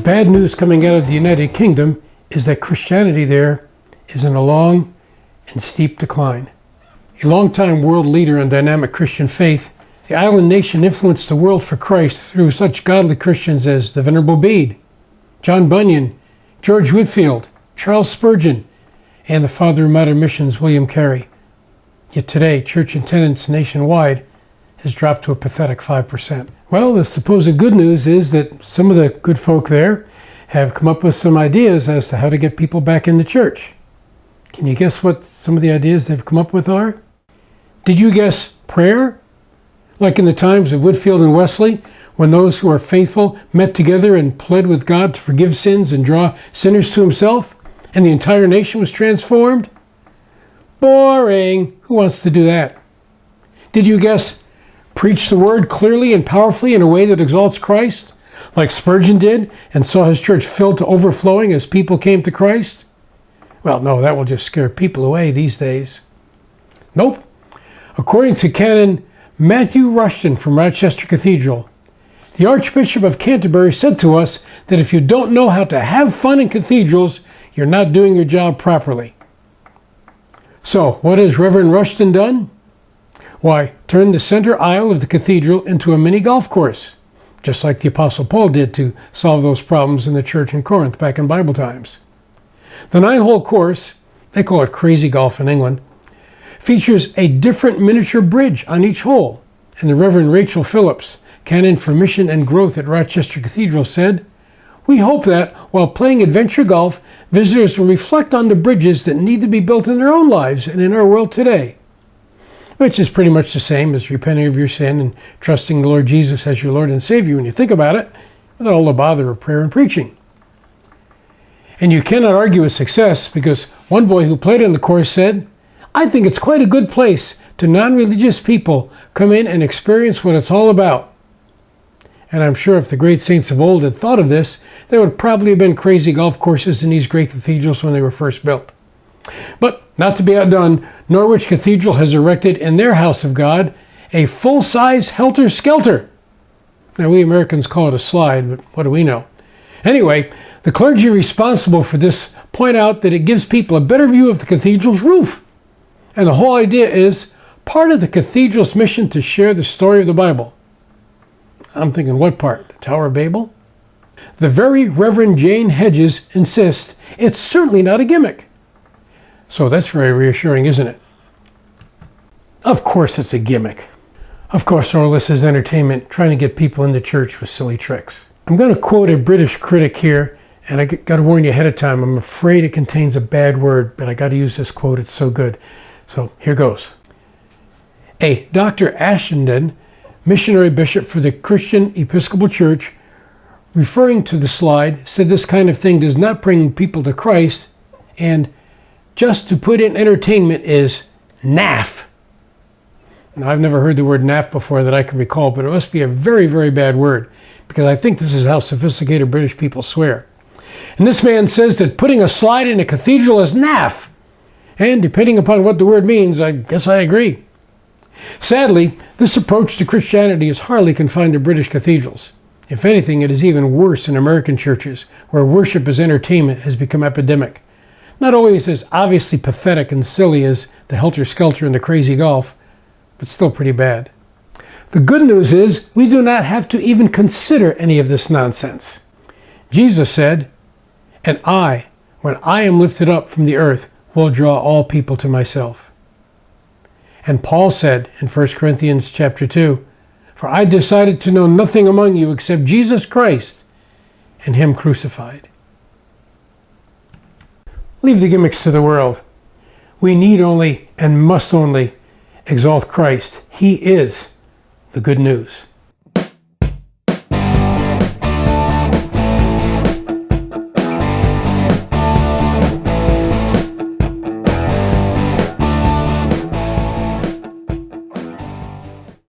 bad news coming out of the United Kingdom is that Christianity there is in a long and steep decline. A longtime world leader in dynamic Christian faith, the island nation influenced the world for Christ through such godly Christians as the Venerable Bede, John Bunyan, George Whitefield, Charles Spurgeon, and the father of modern missions, William Carey. Yet today, church attendance nationwide has dropped to a pathetic 5%. Well, the supposed good news is that some of the good folk there have come up with some ideas as to how to get people back into church. Can you guess what some of the ideas they've come up with are? Did you guess prayer? Like in the times of Whitefield and Wesley, when those who are faithful met together and pled with God to forgive sins and draw sinners to himself, and the entire nation was transformed? Boring. Who wants to do that? Did you guess preach the word clearly and powerfully in a way that exalts Christ, like Spurgeon did and saw his church filled to overflowing as people came to Christ? Well, no, that will just scare people away these days. Nope. According to Canon Matthew Rushton from Rochester Cathedral, the Archbishop of Canterbury said to us that if you don't know how to have fun in cathedrals, you're not doing your job properly. So, what has Reverend Rushton done? Why, turned the center aisle of the cathedral into a mini golf course, just like the Apostle Paul did to solve those problems in the church in Corinth back in Bible times. The 9-hole course, they call it crazy golf in England, features a different miniature bridge on each hole. And the Reverend Rachel Phillips, Canon for Mission and Growth at Rochester Cathedral, said, "We hope that, while playing adventure golf, visitors will reflect on the bridges that need to be built in their own lives and in our world today." Which is pretty much the same as repenting of your sin and trusting the Lord Jesus as your Lord and Savior when you think about it, without all the bother of prayer and preaching. And you cannot argue with success, because one boy who played on the course said, "I think it's quite a good place to non-religious people come in and experience what it's all about." And I'm sure if the great saints of old had thought of this, there would probably have been crazy golf courses in these great cathedrals when they were first built. But not to be outdone, Norwich Cathedral has erected in their house of God a full-size helter-skelter. Now, we Americans call it a slide, but what do we know? Anyway, the clergy responsible for this point out that it gives people a better view of the cathedral's roof. And the whole idea is part of the cathedral's mission to share the story of the Bible. I'm thinking, what part? The Tower of Babel? The very Reverend Jane Hedges insists it's certainly not a gimmick. So that's very reassuring, isn't it? Of course it's a gimmick. Of course all this is entertainment, trying to get people into church with silly tricks. I'm going to quote a British critic here, and I got to warn you ahead of time. I'm afraid it contains a bad word, but I got to use this quote. It's so good. So here goes. A Dr. Ashenden, missionary bishop for the Christian Episcopal Church, referring to the slide, said this kind of thing does not bring people to Christ, and just to put in entertainment is naff. Now, I've never heard the word naff before that I can recall, but it must be a very, very bad word, because I think this is how sophisticated British people swear. And this man says that putting a slide in a cathedral is naff. And depending upon what the word means, I guess I agree. Sadly, this approach to Christianity is hardly confined to British cathedrals. If anything, it is even worse in American churches, where worship as entertainment has become epidemic. Not always as obviously pathetic and silly as the helter-skelter and the crazy golf, but still pretty bad. The good news is we do not have to even consider any of this nonsense. Jesus said, "And I, when I am lifted up from the earth, will draw all people to myself." And Paul said in 1 Corinthians chapter 2, "For I decided to know nothing among you except Jesus Christ and him crucified." Leave the gimmicks to the world. We need only and must only exalt Christ. He is the good news.